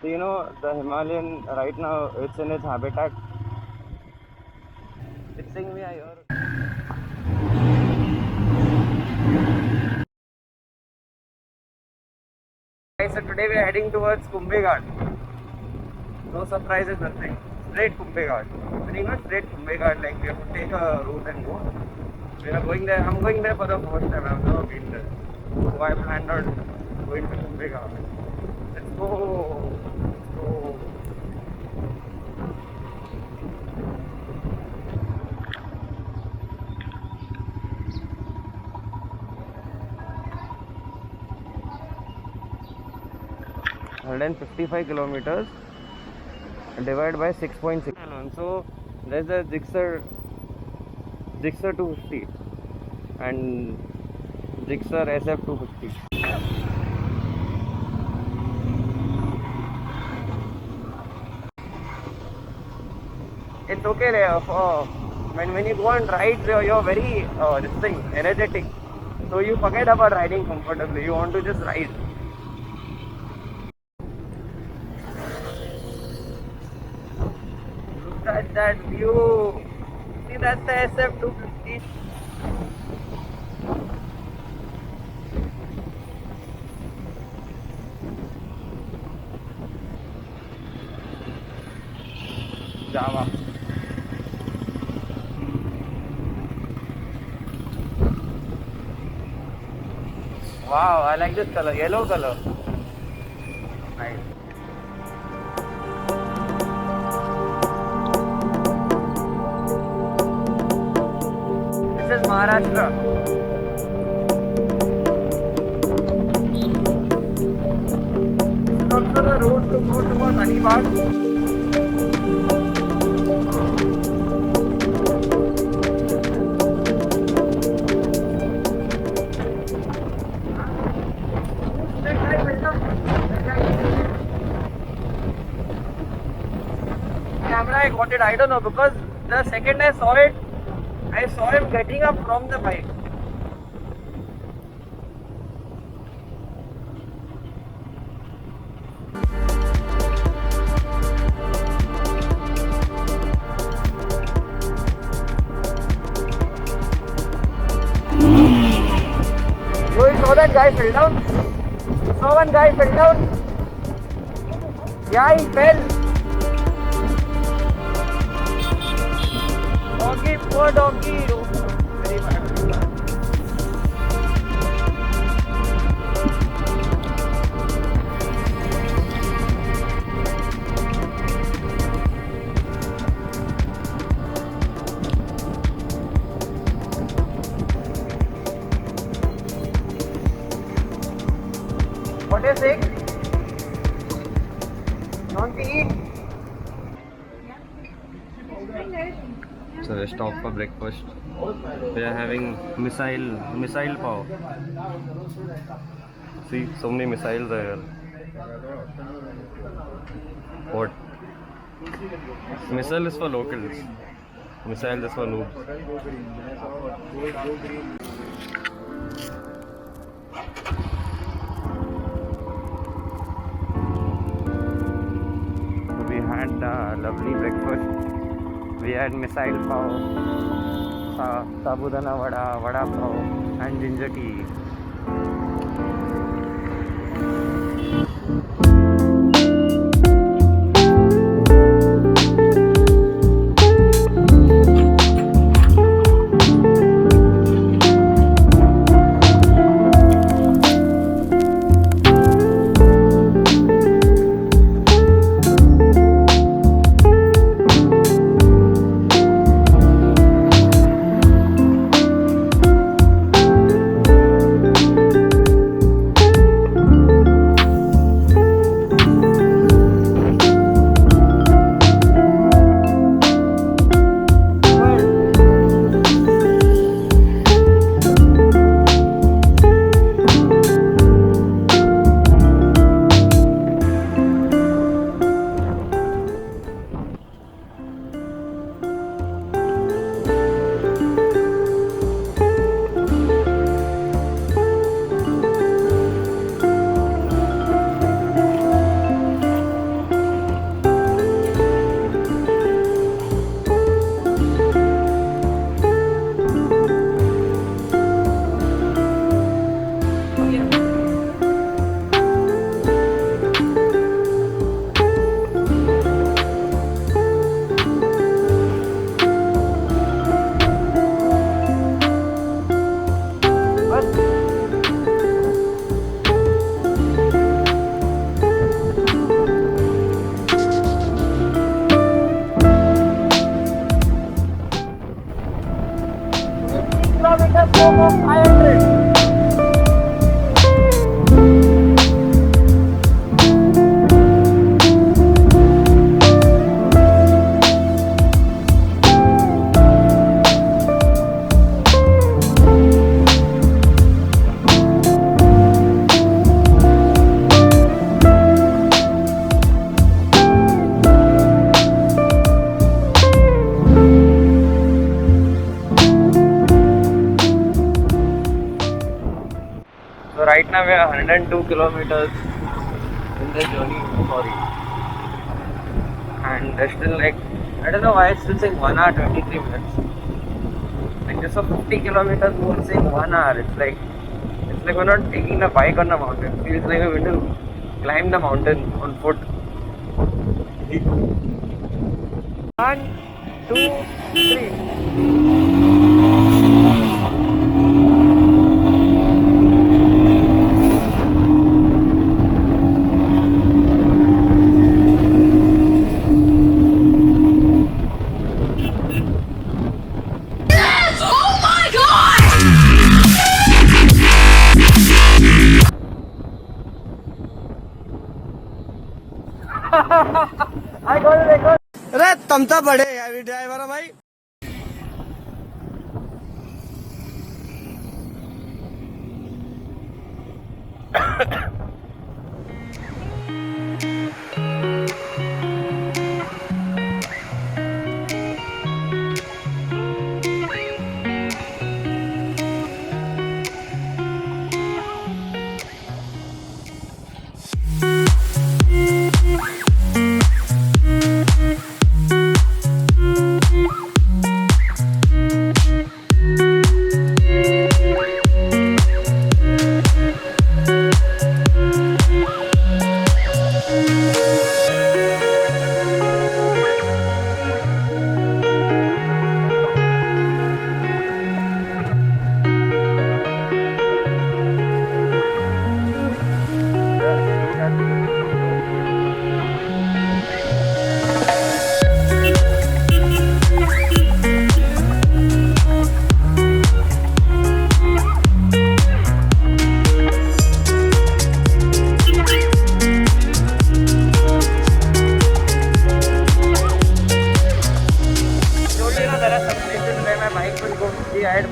So, you know, the Himalayan right now, it's in its habitat. It's saying me, I hear. Guys, so today we are heading towards Kumbhe Ghat. No surprises, nothing. Straight Kumbhe Ghat. Pretty much straight Kumbhe Ghat. Like we have to take a route and go. We are going there. I'm going there for the first time. I've never been there. So I planned on going to Kumbhe Ghat. Let's go. Let's go. 155 kilometers divided by 6.6. So there's a Gixxer 250 and Gixxer SF250. It's okay there for when you go on rides, you're very energetic. So you forget about riding comfortably. You want to just ride. Look at that view. See, that's the SF250. Java. Wow, I like this color, yellow color. Nice. This is Maharashtra. This is also the road to go towards Alibag. Camera I got it, I don't know, because the second I saw it, I saw him getting up from the bike. So you saw that guy fell down? You saw one guy fell down? Yeah, he fell. Doggy, poor doggy. Very bad. What is it? Want to eat? So we stopped for breakfast. We are having missile pav. See, so many missiles are here. What? Missile is for locals. Missile is for noobs. We had a lovely breakfast. We had missile pav, sabudana vada pav, and ginger tea. 102 kilometers in this journey. Sorry. And they're still like, I don't know why it's still saying 1 hour 23 minutes. Like just for 50 kilometers more saying 1 hour. It's like we're not taking the bike on the mountain. It feels like we're going to climb the mountain on foot. 1, 2, 3. अरे तमता बड़े यार driver है भाई.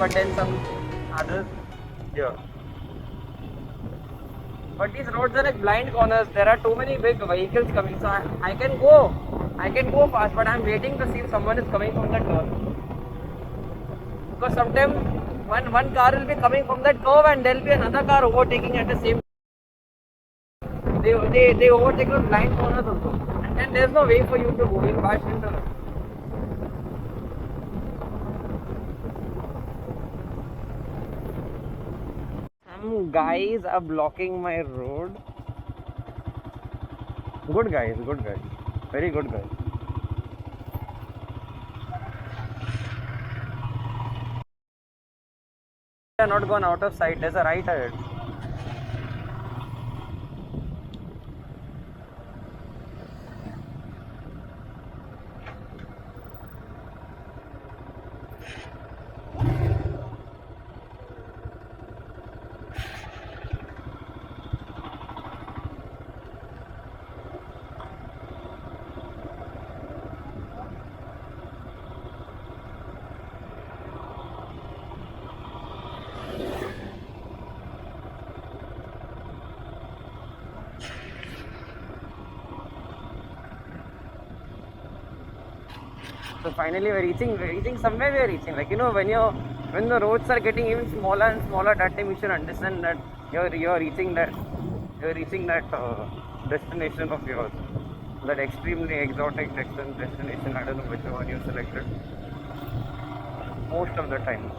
But then some others here. But these roads are like blind corners. There are too many big vehicles coming, so I can go fast, but I'm waiting to see if someone is coming from that turn. Because sometimes one car will be coming from that curve and there will be another car overtaking at the same time. They overtake those blind corners also. And then there's no way for you to go in bash into them. Some guys are blocking my road. Good guys, very good guys. They are not gone out of sight. There's a right ahead. So finally we're reaching somewhere we're reaching. Like, you know, when the roads are getting even smaller and smaller, that time you should understand that you're reaching that destination of yours. That extremely exotic destination. I don't know which one you selected. Most of the time.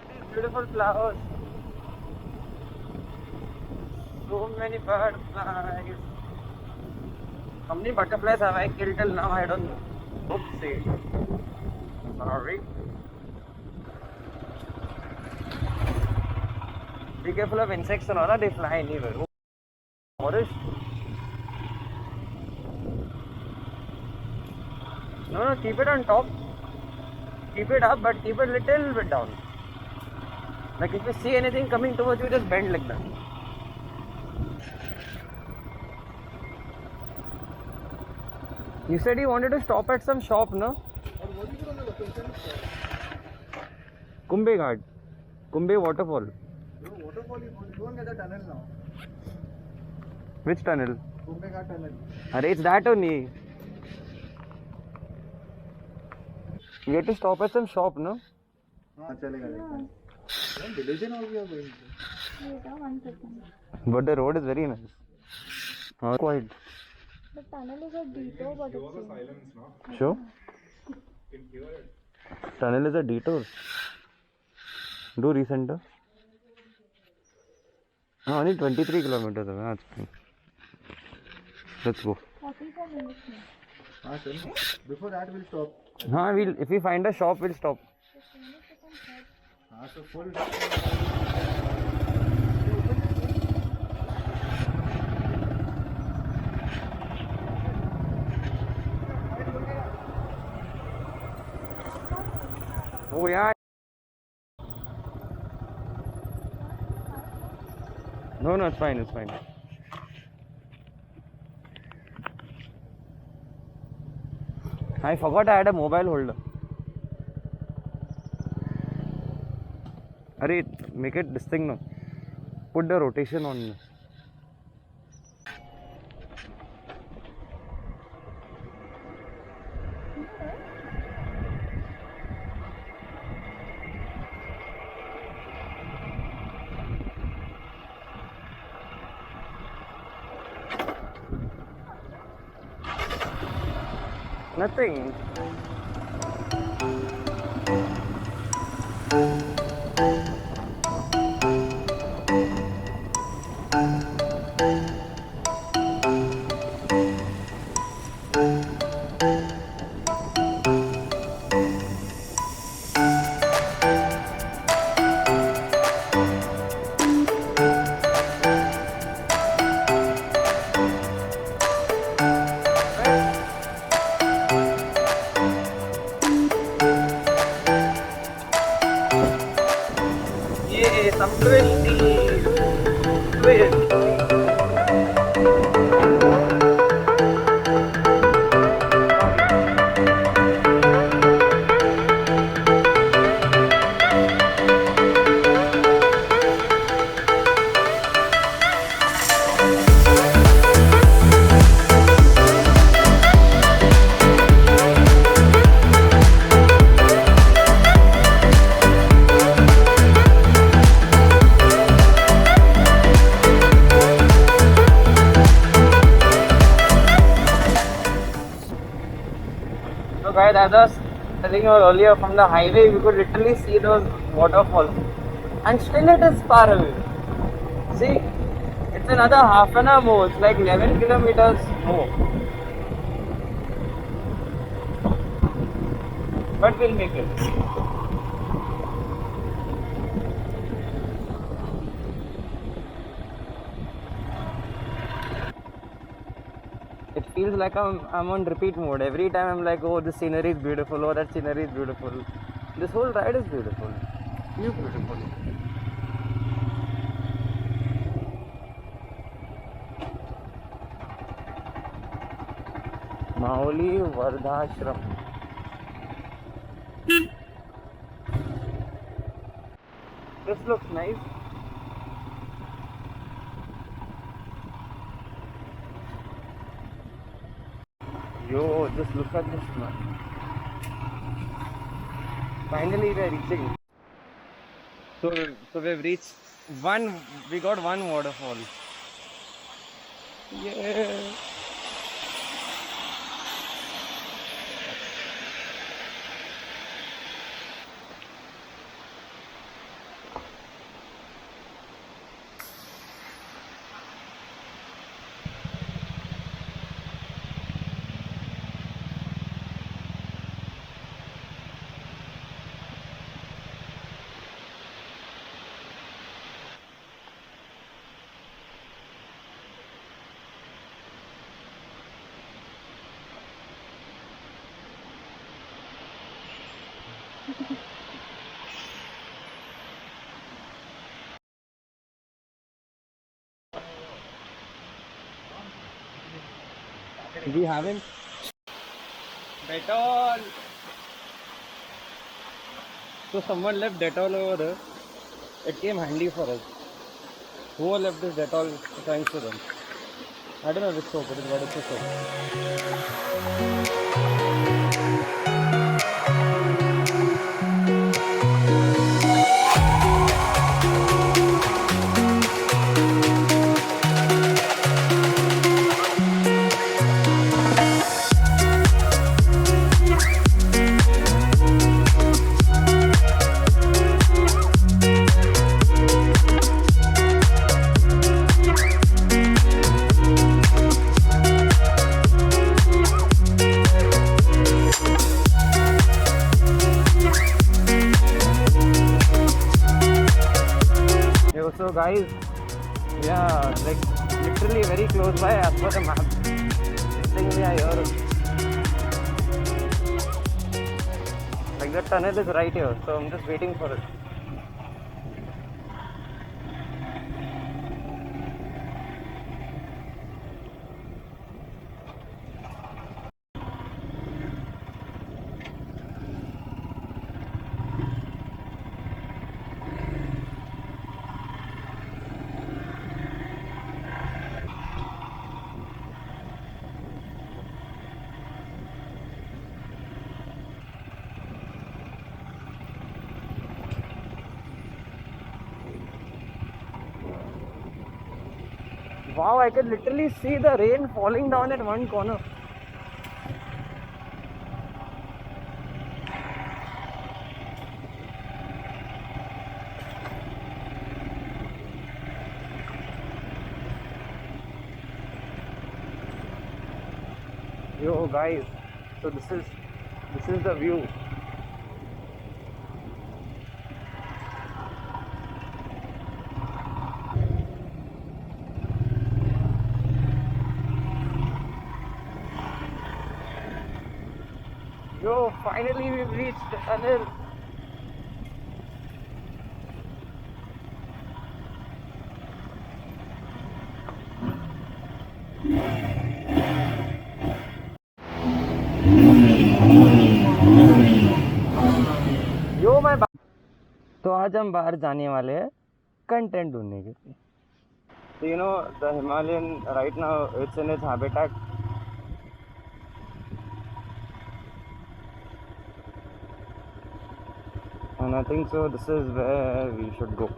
These beautiful flowers. So many butterflies. How many butterflies have I killed till now? I don't know. Oopsie. Sorry. Be careful of insects and all, they fly anywhere. Forest. No, keep it on top. Keep it up, but keep it little bit down. Like if you see anything coming towards you, just bend like that. You said you wanted to stop at some shop, no? What is on the location? Kumbhe Ghat. Kumbhe Waterfall. No, waterfall is going at the tunnel now. Which tunnel? Kumbhe Ghat tunnel. Arey, it's that only. You have to stop at some shop, no? हाँ चलेगा. Village and all we are going to. Wait, 1 second. But the road is very nice. Quite. The tunnel is a detour, but it's Sure. Tunnel is a detour. Do recenter. Only 23 kilometers away. That's fine. Let's go. 44 minutes now. Before that, we'll stop. If we find a shop, we'll stop. So full. Oh yeah. No, it's fine. It's fine. I forgot I had a mobile holder. Arey, make it this thing now. Put the rotation on. Nothing. Some twisty twist. So guys, as I was telling you earlier, from the highway we could literally see those waterfalls, and still it is far away. See, it's another half an hour more. It's like 11 kilometers more. But we'll make it. It feels like I'm on repeat mode. Every time I'm like, oh, this scenery is beautiful, oh, that scenery is beautiful. This whole ride is beautiful. Beautiful. Mauli Vardhashram. This looks nice. Yo, just look at this man. Finally we are reaching. So we've reached we got one waterfall. Yeah. We haven't. Dettol. So someone left Dettol over there. It came handy for us. Who left this Dettol? Thanks to them. I don't know which soap it is, but it's a soap. guys, we are like literally very close by as per the map. I think we are here. Like the tunnel is right here, so I'm just waiting for it. Wow, I could literally see the rain falling down at one corner. Yo guys, so this is the view. Yo, finally we've reached the tunnel. यो मैं तो आज हम बाहर जाने वाले हैं content ढूंढने के लिए. So you know the Himalayan right now it's in its habitat. And I think so this is where we should go.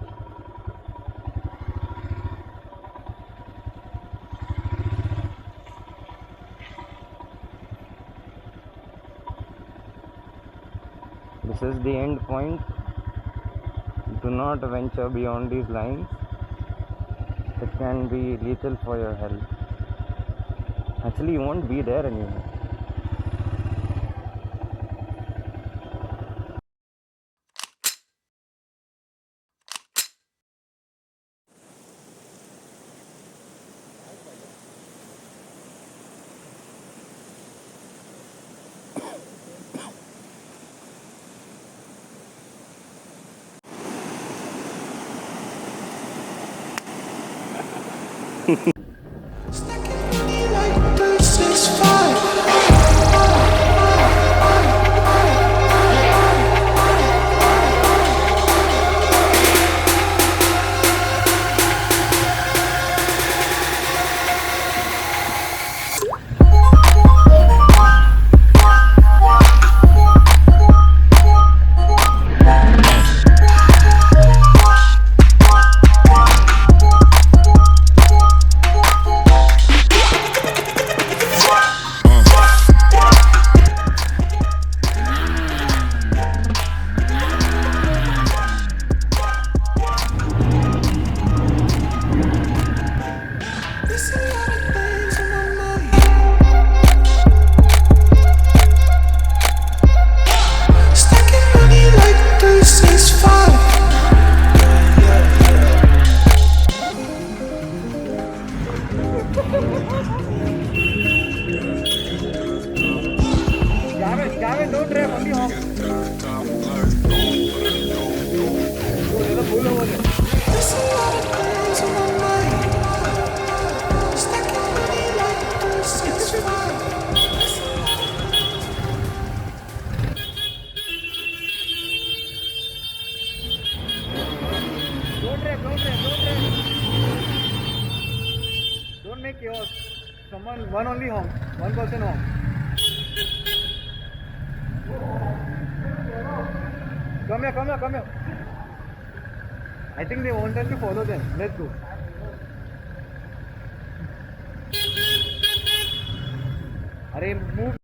This is the end point. Do not venture beyond these lines. It can be lethal for your health. Actually, you won't be there anymore. Don't make chaos. One only home. One person home. Come here. I think they want us to follow them. Let's go. Arey, move.